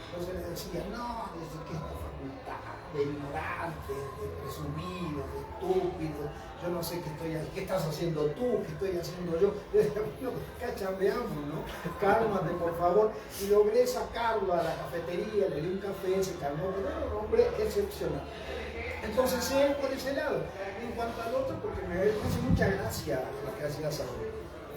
Entonces le decía, no, desde que esta facultad de ignorantes, de presumidos, de estúpidos, yo no sé qué estás haciendo tú, qué estoy haciendo yo. Yo decía, bueno, cachambeamos, ¿no? Cálmate, por favor. Y logré sacarlo a la cafetería, le di un café, se calmó, pero era un hombre excepcional. Entonces él por ese lado. En cuanto al otro, porque me hace mucha gracia lo que hacía Saúl.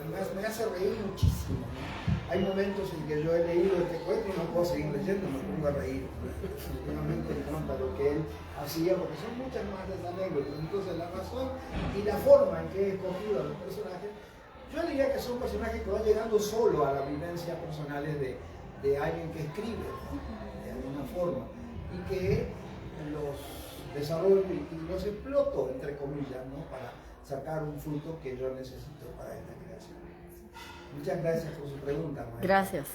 Me hace reír muchísimo, ¿no? Hay momentos en que yo he leído este cuento y no puedo seguir leyendo, me pongo a reír. Definitivamente me encanta lo que él hacía, porque son muchas más de esas anécdotas. Entonces la razón y la forma en que he escogido a los personajes, yo diría que son personajes que van llegando solo a las vivencias personales de alguien que escribe, ¿no? De alguna forma, y que los desarrollo y los exploto, entre comillas, ¿no? Para sacar un fruto que yo necesito para esta creación. Muchas gracias por su pregunta, maestra. Gracias.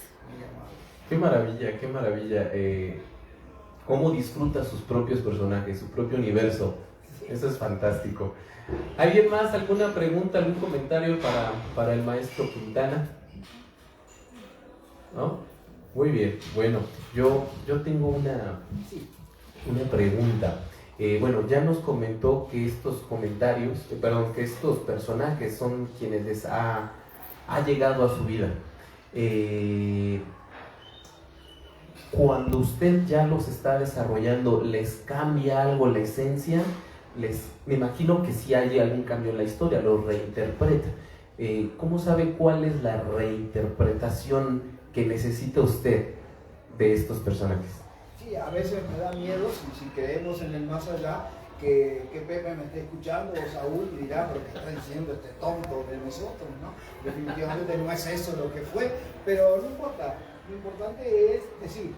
Qué maravilla, qué maravilla. Cómo disfruta sus propios personajes, su propio universo. Eso es fantástico. ¿Alguien más? ¿Alguna pregunta, algún comentario para el maestro Quintana? ¿No? Muy bien. Bueno, yo tengo una pregunta. Bueno, ya nos comentó que estos comentarios, que estos personajes son quienes les ha llegado a su vida. Cuando usted ya los está desarrollando, ¿les cambia algo la esencia? Me imagino que sí hay algún cambio en la historia, los reinterpreta. ¿Cómo sabe cuál es la reinterpretación que necesita usted de estos personajes? Sí, a veces me da miedo, si creemos en el más allá, que Pepe me esté escuchando o Saúl dirá, pero ¿qué está diciendo este tonto de nosotros? ¿No? Definitivamente no es eso lo que fue, pero no importa, lo importante es decir,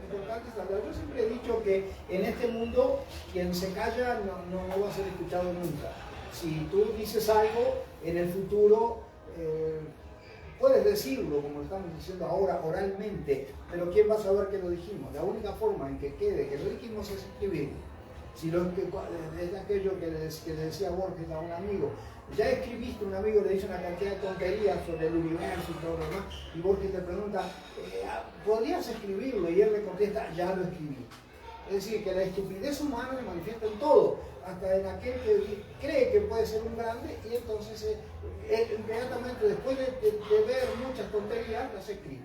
lo importante es hablar. Yo siempre he dicho que en este mundo quien se calla no va a ser escuchado nunca. Si tú dices algo, en el futuro puedes decirlo, como lo estamos diciendo ahora, oralmente, pero ¿quién va a saber que lo dijimos? La única forma en que quede que lo dijimos es escribirlo. Si es aquello que le decía Borges a un amigo, ya escribiste, un amigo le dice una cantidad de tonterías sobre el universo y todo lo demás, y Borges le pregunta, ¿podrías escribirlo? Y él le contesta, ya lo escribí. Es decir, que la estupidez humana se manifiesta en todo, hasta en aquel que cree que puede ser un grande, y entonces inmediatamente después de ver muchas tonterías, las escribe.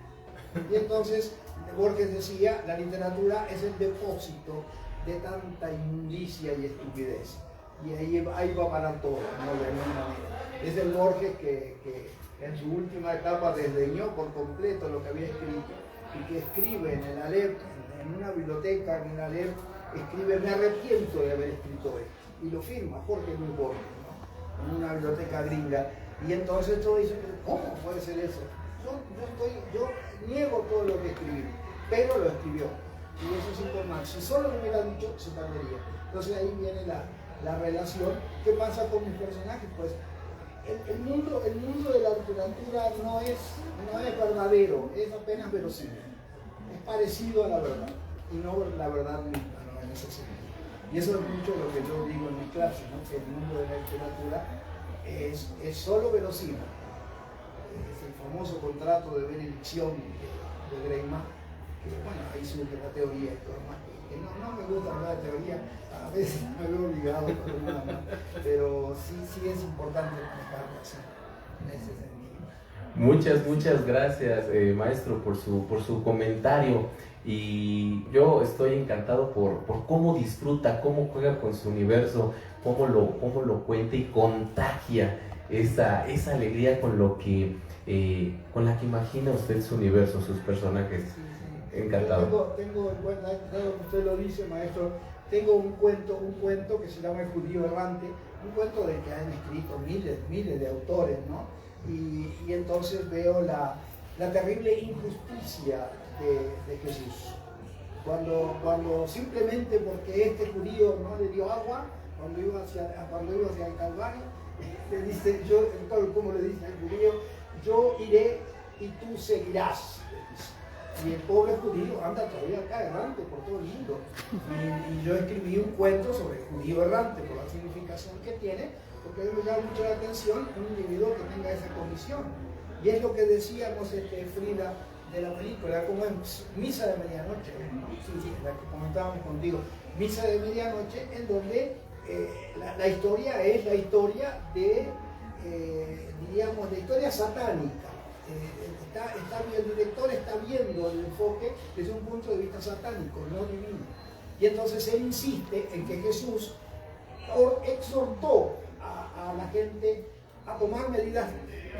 Y entonces Borges decía, la literatura es el depósito de tanta inmundicia y estupidez. Y ahí va a parar todo, ¿no? De alguna manera. Es el Borges que en su última etapa desdeñó por completo lo que había escrito y que escribe en el Aleph, en una biblioteca en el Aleph, escribe, me arrepiento de haber escrito esto. Y lo firma Jorge Luis Borges, ¿no? En una biblioteca gringa. Y entonces todos dicen, ¿cómo puede ser eso? Yo niego todo lo que escribí, pero lo escribió. Y eso es importante. Si solo lo hubiera dicho, se perdería. Entonces ahí viene la relación. ¿Qué pasa con mis personajes? Pues el mundo de la literatura no es verdadero, es apenas verosímil. Es parecido a la verdad, y no la verdad misma, ¿no? En ese sentido. Y eso es mucho lo que yo digo en mi clase, ¿no? Que el mundo de la literatura es solo verosímil. Es el famoso contrato de benedicción de Greiman. Bueno, ahí surge la teoría y todo más. Que no me gusta hablar de teoría, a veces me veo obligado, pero sí es importante manejarlo así, en ese sentido. Muchas gracias, maestro, por su comentario. Y yo estoy encantado por cómo disfruta, cómo juega con su universo, cómo lo cuenta y contagia esa alegría con la que imagina usted su universo, sus personajes. Sí. Encantado. Tengo en cuenta, dado que usted lo dice, maestro, tengo un cuento que se llama El Judío Errante, un cuento del que han escrito miles de autores, ¿no? Y entonces veo la terrible injusticia de Jesús. Cuando simplemente porque este judío no le dio agua, cuando iba hacia el Calvario, le dice, ¿cómo le dice al judío? Yo iré y tú seguirás. Y el pobre judío anda todavía acá errante por todo el mundo. Y yo escribí un cuento sobre el judío errante por la significación que tiene, porque a mí me llama mucho la atención un individuo que tenga esa condición. Y es lo que decíamos Frida de la película, como en Misa de Medianoche, ¿no? Sí, la que comentábamos contigo, Misa de Medianoche, en donde la historia es la historia de, diríamos, la historia satánica. El director está viendo el enfoque desde un punto de vista satánico, no divino. Y entonces él insiste en que Jesús exhortó a la gente a tomar medidas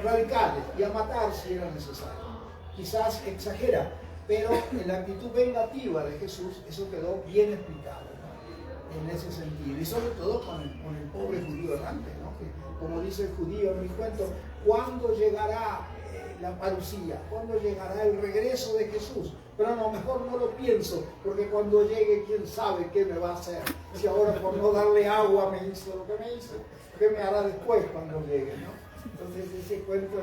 radicales y a matar si era necesario. Quizás exagera, pero en la actitud vengativa de Jesús eso quedó bien explicado, ¿no? En ese sentido, y sobre todo con el pobre judío errante, ¿no? Que, como dice el judío en mi cuento, ¿cuándo llegará la parucía? ¿Cuándo llegará el regreso de Jesús? Pero no, mejor no lo pienso, porque cuando llegue, quién sabe qué me va a hacer. Si ahora por no darle agua me hizo lo que me hizo, ¿qué me hará después cuando llegue, ¿no? Entonces ese cuento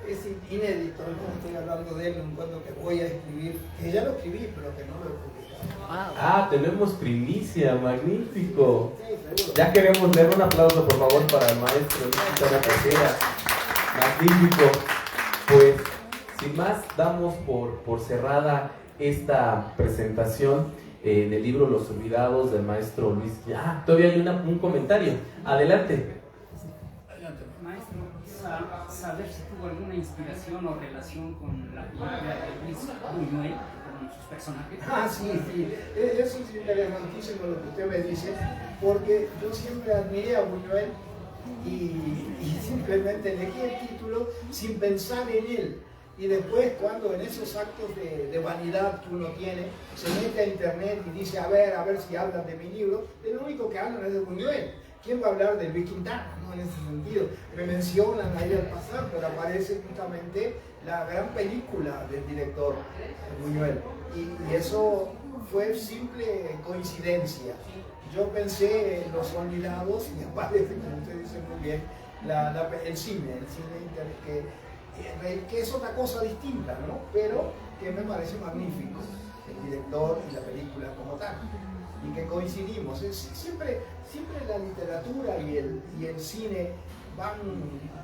es inédito, no estoy hablando de él, un cuento que voy a escribir, que ya lo escribí, pero que no lo he publicado. Ah, tenemos primicia, magnífico. Sí, seguro. Ya queremos leer. Un aplauso, por favor, para el maestro Luis Quintana Tejera. Magnífico. Pues, sin más, damos por cerrada esta presentación del libro Los Olvidados del maestro Luis. Todavía hay un comentario. Adelante. Maestro, saber si tuvo alguna inspiración o relación con la figura de Luis Buñuel, con sus personajes. Sí. Eso es interesantísimo lo que usted me dice, porque yo siempre admiré a Buñuel y simplemente elegí el título sin pensar en él. Y después, cuando en esos actos de vanidad que uno tiene, se mete a internet y dice, a ver si hablan de mi libro, lo único que hablan es de Buñuel. ¿Quién va a hablar de Luis Quintana, no? En ese sentido, me mencionan ahí al pasar, pero aparece justamente la gran película del director Buñuel. Y eso fue simple coincidencia. Yo pensé en Los Olvidados y aparece, como usted dice muy bien, el cine que es otra cosa distinta, ¿no? Pero que me parece magnífico, el director y la película como tal. Y que coincidimos. Siempre la literatura y el cine van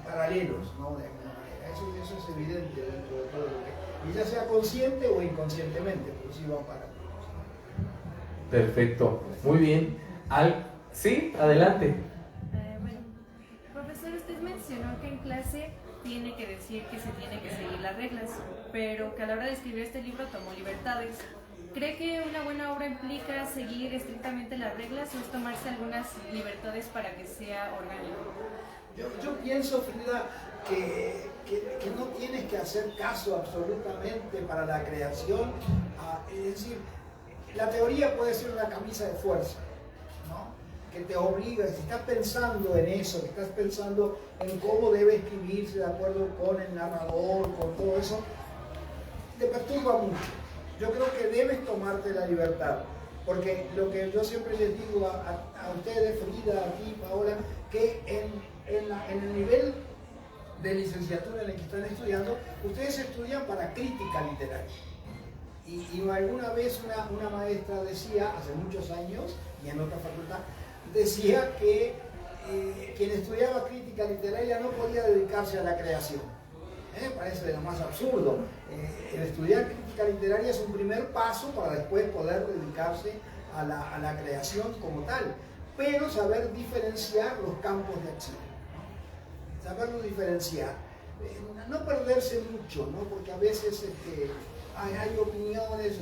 paralelos, ¿no? De alguna manera. Eso es evidente dentro de todo lo que... Y ya sea consciente o inconscientemente, pero sí van paralelos. Perfecto. Muy bien. Sí, adelante. Bueno, profesor, usted mencionó que en clase tiene que decir que se tiene que seguir las reglas, pero que a la hora de escribir este libro tomó libertades. ¿Cree que una buena obra implica seguir estrictamente las reglas o es tomarse algunas libertades para que sea orgánico? Yo pienso, Frida, que no tienes que hacer caso absolutamente para la creación. Es decir, la teoría puede ser una camisa de fuerza, ¿no? Que te obliga, si estás pensando en eso, que estás pensando en cómo debe escribirse de acuerdo con el narrador, con todo eso, te perturba mucho. Yo creo que debes tomarte la libertad, porque lo que yo siempre les digo a ustedes, Frida, a ti, Paola, que en el nivel de licenciatura en el que están estudiando, ustedes estudian para crítica literaria. Y alguna vez una maestra decía, hace muchos años, y en otra facultad, decía que quien estudiaba crítica literaria no podía dedicarse a la creación. Me parece de lo más absurdo. El estudiar crítica literaria es un primer paso para después poder dedicarse a la creación como tal, pero saber diferenciar los campos de acción, ¿no? Saberlo diferenciar, no perderse mucho, ¿no? Porque a veces hay opiniones.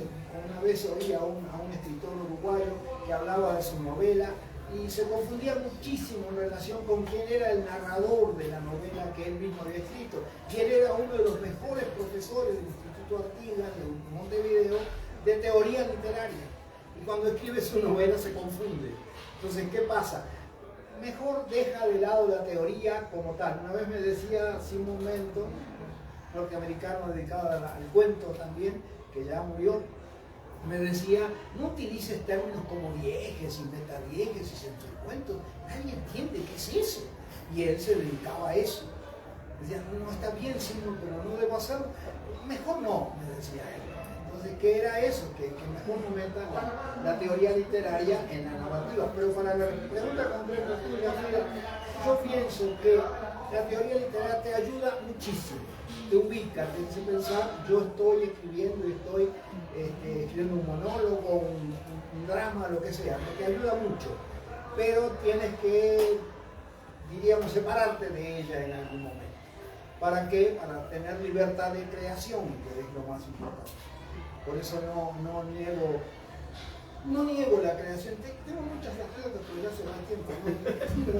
Una vez oí a un escritor uruguayo que hablaba de su novela y se confundía muchísimo en relación con quién era el narrador de la novela que él mismo había escrito. Y él era uno de los mejores profesores del Instituto Artigas de Montevideo de teoría literaria. Y cuando escribe su novela se confunde. Entonces, ¿qué pasa? Mejor deja de lado la teoría como tal. Una vez me decía Simon Menton, norteamericano dedicado al cuento también, que ya murió, me decía, no utilices términos como dieges y metadieges y centrocuentos, nadie entiende qué es eso. Y él se dedicaba a eso. Decía, no está bien, Simon, pero no debo hacerlo. Mejor no, me decía él. Entonces, ¿qué era eso? Que mejor no meta la teoría literaria en la narrativa. Pero para la pregunta concreta tuya, Frida, yo pienso que la teoría literaria te ayuda muchísimo. Te ubica, te hace pensar, yo estoy escribiendo y estoy escribiendo un monólogo, un drama, lo que sea, te ayuda mucho, pero tienes que, diríamos, separarte de ella en algún momento. ¿Para qué? Para tener libertad de creación, que es lo más importante. Por eso no niego no niego la creación, tengo muchas anécdotas, pero ya se va el tiempo, ¿no? Pero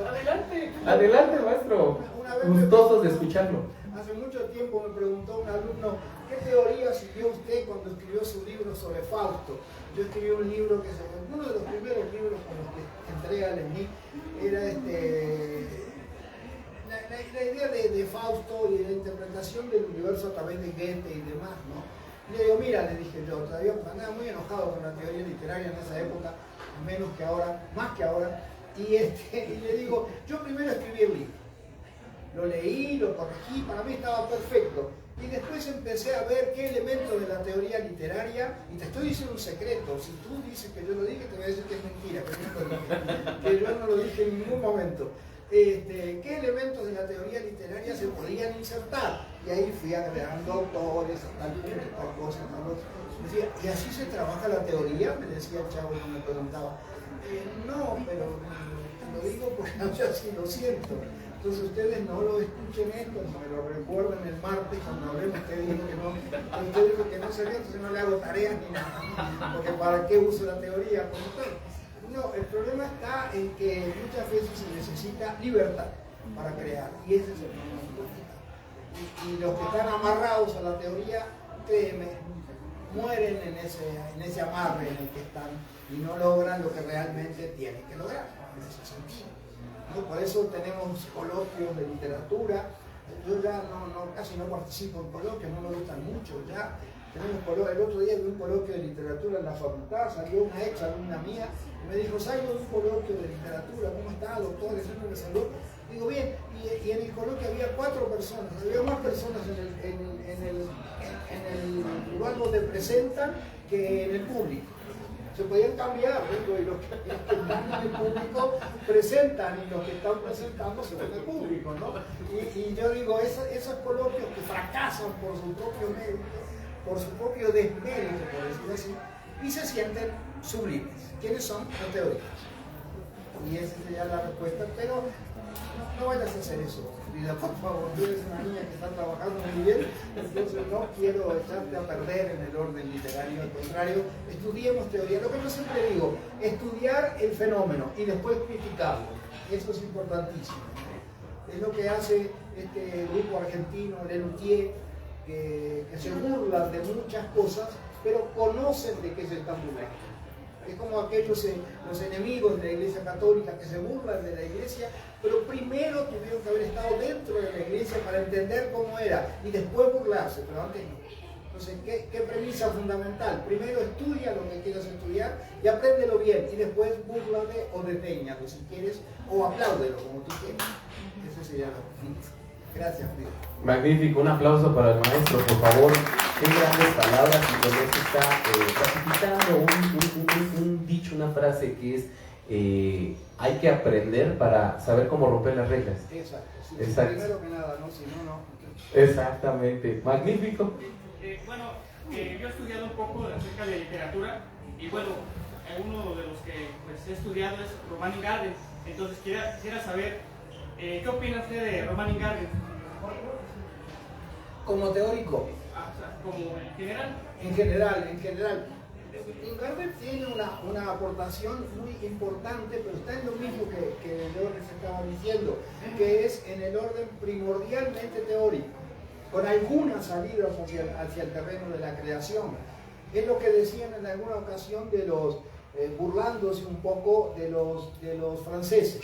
Adelante, maestro. una vez Gustosos de escucharlo. hace mucho tiempo me preguntó un alumno, ¿qué teoría siguió usted cuando escribió su libro sobre Fausto? Yo escribí un libro que uno de los primeros libros con los que entré al ENIC era la idea de Fausto y de la interpretación del universo a través de Goethe y demás, ¿no? Y le digo, mira, le dije yo, todavía andaba muy enojado con la teoría literaria en esa época, menos que ahora, más que ahora, y le digo, yo primero escribí el libro, lo leí, lo corregí, para mí estaba perfecto, y después empecé a ver qué elementos de la teoría literaria, y te estoy diciendo un secreto, si tú dices que yo lo dije, te voy a decir que es mentira, que yo no lo dije en ningún momento. Qué elementos de la teoría literaria se podían insertar, y ahí fui agregando autores, tal punto, tal cosa, tal otra. Decía, ¿y así se trabaja la teoría? Me decía el chavo y me preguntaba. No, pero lo digo porque yo así lo siento. Entonces ustedes no lo escuchen esto, me lo recuerden el martes cuando hablemos, usted dijo que no se ve, entonces no le hago tareas ni nada, porque ¿para qué uso la teoría como tal? No, el problema está en que muchas veces se necesita libertad para crear, y ese es el problema fundamental. Y los que están amarrados a la teoría, créeme, mueren en ese amarre en el que están y no logran lo que realmente tienen que lograr, en ese sentido. ¿No? Por eso tenemos coloquios de literatura. Yo ya casi no participo en coloquios, no me gustan mucho. Ya tenemos coloquios. El otro día vi un coloquio de literatura en la facultad, salió una ex alumna mía y me dijo, salgo de un coloquio de literatura, ¿cómo está, doctor? ¿Eso me saludó? Digo, bien, y en el coloquio había 4 personas, había más personas en el lugar donde presentan que en el público. Se podían cambiar, ¿no? Y los que están en el público presentan y los que están presentando se ven en el público, ¿no? Y yo digo, esos coloquios que fracasan por su propio mérito, por su propio desmérito, por decirlo así, y se sienten sublimes. ¿Quiénes son? Los teóricos. Y esa sería la respuesta, pero no vayas a hacer eso, Frida, por favor. Tú eres una niña que está trabajando muy bien, entonces no quiero echarte a perder en el orden literario. Al contrario, estudiemos teoría. Lo que yo siempre digo, estudiar el fenómeno y después criticarlo. Eso es importantísimo. Es lo que hace este grupo argentino, Lelutier, que se burlan de muchas cosas, pero conocen de qué se están burlando. Es como aquellos los enemigos de la Iglesia Católica que se burlan de la Iglesia, pero primero tuvieron que haber estado dentro de la Iglesia para entender cómo era y después burlarse, pero antes no. Entonces, ¿qué premisa fundamental? Primero estudia lo que quieras estudiar y apréndelo bien, y después búrlate o desdéñalo si quieres, o apláudelo como tú quieras. Eso sería lo que... Gracias, Frida. Magnífico, un aplauso para el maestro, por favor. Qué grandes palabras, y con eso está clasificando un dicho, una frase que es hay que aprender para saber cómo romper las reglas. Exacto, sí, exacto. Primero que nada, ¿no? Si no, no. Exactamente, magnífico. Bueno, yo he estudiado un poco acerca de literatura y bueno, uno de los que pues, he estudiado es Román Ingarden. Entonces quisiera saber, ¿qué opina usted de Román Ingarden? Como teórico. O sea, ¿como en general? En general. Ingarden tiene una aportación muy importante, pero está en lo mismo que yo les estaba diciendo, que es en el orden primordialmente teórico, con algunas salidas hacia el terreno de la creación. Es lo que decían en alguna ocasión de los, burlándose un poco de los franceses.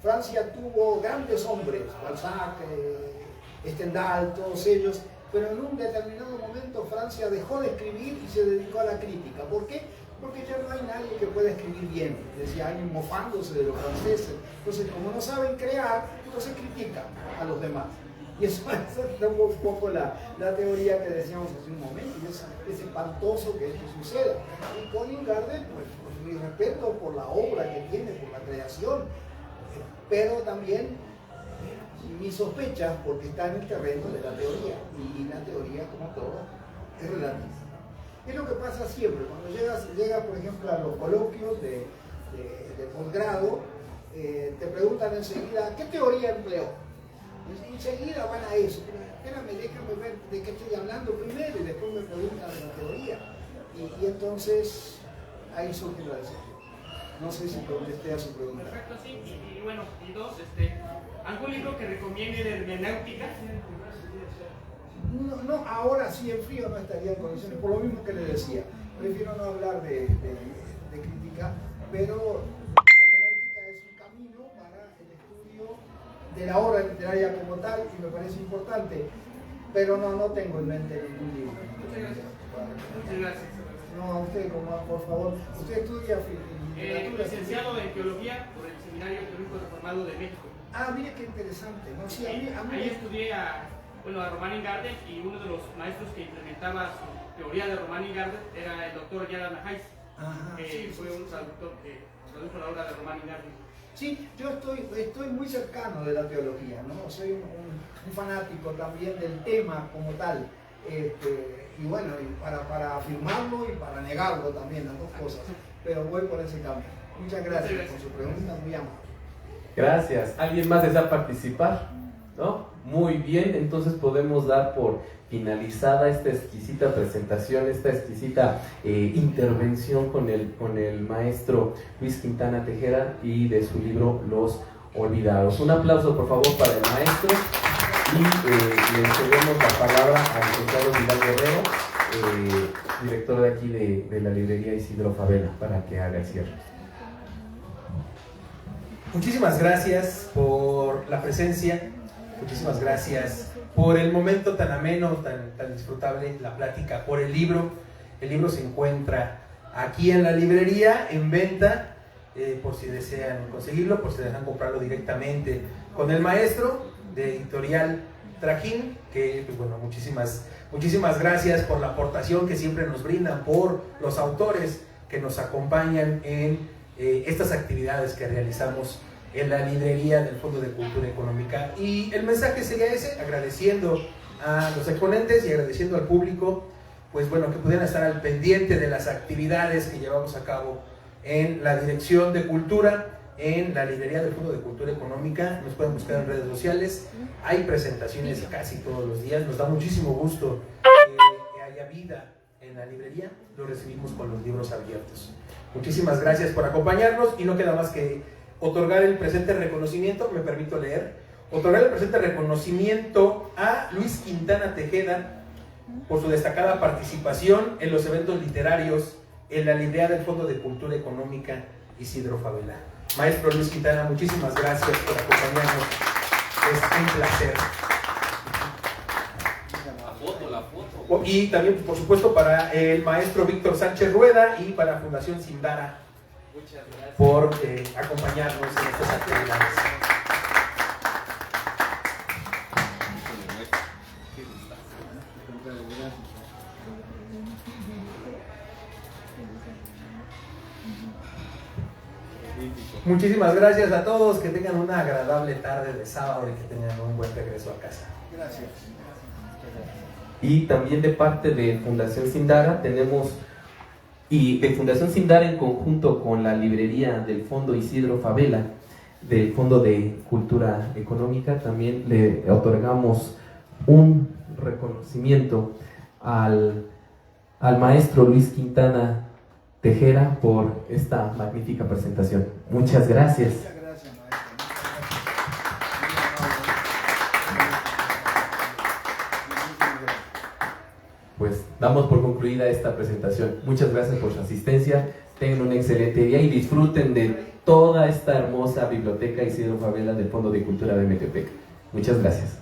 Francia tuvo grandes hombres, Balzac, Stendhal, todos ellos, pero en un determinado momento Francia dejó de escribir y se dedicó a la crítica. ¿Por qué? Porque ya no hay nadie que pueda escribir bien. Decía, años mofándose de los franceses. Entonces, como no saben crear, entonces critican a los demás. Y eso es un poco la teoría que decíamos hace un momento, y es espantoso que esto suceda. Y con Ingarden, pues mi respeto por la obra que tiene, por la creación, pero también mis sospechas porque está en el terreno de la teoría, y la teoría, como todo, es relativa. Es lo que pasa siempre, cuando llegas por ejemplo, a los coloquios de posgrado, te preguntan enseguida, ¿qué teoría empleó? Enseguida van a eso, pero espérame, déjame ver de qué estoy hablando primero y después me preguntan de la teoría. Y entonces ahí surge la decepción. No sé si contesté a su pregunta. Perfecto, sí. Y bueno, y dos, ¿algún libro que recomiende de hermenéutica? No, ahora sí en frío no estaría en condiciones, por lo mismo que le decía. Prefiero no hablar de crítica, pero la hermenéutica es un camino para el estudio de la obra literaria como tal y me parece importante, pero no tengo en mente ningún libro. Muchas gracias. No, a usted, por favor, usted estudia literatura. Licenciado en Teología por el Seminario Teológico Reformado de México. Ah, mire qué interesante. No, sí, Ahí estudié a Romain Ingarden, y uno de los maestros que implementaba su teoría de Romain Ingarden era el doctor Yara Najáiz, que fue un traductor que tradujo la obra de Romain Ingarden. Sí, yo estoy muy cercano de la teología, ¿no? Soy un fanático también del tema como tal. Y bueno, para afirmarlo y para negarlo también, las dos cosas. Pero voy por ese camino. Muchas gracias por su pregunta, muy amable. Gracias. ¿Alguien más desea participar? ¿No? Muy bien, entonces podemos dar por finalizada esta exquisita presentación, esta exquisita intervención con el maestro Luis Quintana Tejera y de su libro Los Olvidados. Un aplauso por favor para el maestro y le cedemos la palabra al licenciado Vidal Guerrero, director de aquí de la librería Isidro Fabela, para que haga el cierre. Muchísimas gracias por la presencia, muchísimas gracias por el momento tan ameno, tan disfrutable, la plática, por el libro. El libro se encuentra aquí en la librería, en venta, por si desean conseguirlo, por si desean comprarlo directamente con el maestro de Editorial Trajín, que pues bueno, muchísimas gracias por la aportación que siempre nos brindan, por los autores que nos acompañan en estas actividades que realizamos en la librería del Fondo de Cultura Económica. Y el mensaje sería ese, agradeciendo a los exponentes y agradeciendo al público, pues bueno, que pudieran estar al pendiente de las actividades que llevamos a cabo en la Dirección de Cultura, en la librería del Fondo de Cultura Económica. Nos pueden buscar en redes sociales, hay presentaciones casi todos los días, nos da muchísimo gusto que haya vida en la librería, lo recibimos con los libros abiertos. Muchísimas gracias por acompañarnos y no queda más que otorgar el presente reconocimiento, me permito leer, otorgar el presente reconocimiento a Luis Quintana Tejeda por su destacada participación en los eventos literarios en la librería del Fondo de Cultura Económica Isidro Fabela. Maestro Luis Quintana, muchísimas gracias por acompañarnos, es un placer. La foto. Y también, por supuesto, para el maestro Víctor Sánchez Rueda y para Fundación Sindara por acompañarnos en estas actividades. Muchísimas gracias a todos, que tengan una agradable tarde de sábado y que tengan un buen regreso a casa. Gracias. Y también de parte de Fundación Sindara tenemos, y de Fundación Sindara en conjunto con la librería del Fondo Isidro Fabela, del Fondo de Cultura Económica, también le otorgamos un reconocimiento al maestro Luis Quintana Tejera por esta magnífica presentación. Muchas gracias. Muchas gracias, maestro. Pues damos por concluida esta presentación. Muchas gracias por su asistencia. Tengan un excelente día y disfruten de toda esta hermosa biblioteca Isidro Fabela del Fondo de Cultura de Metepec. Muchas gracias.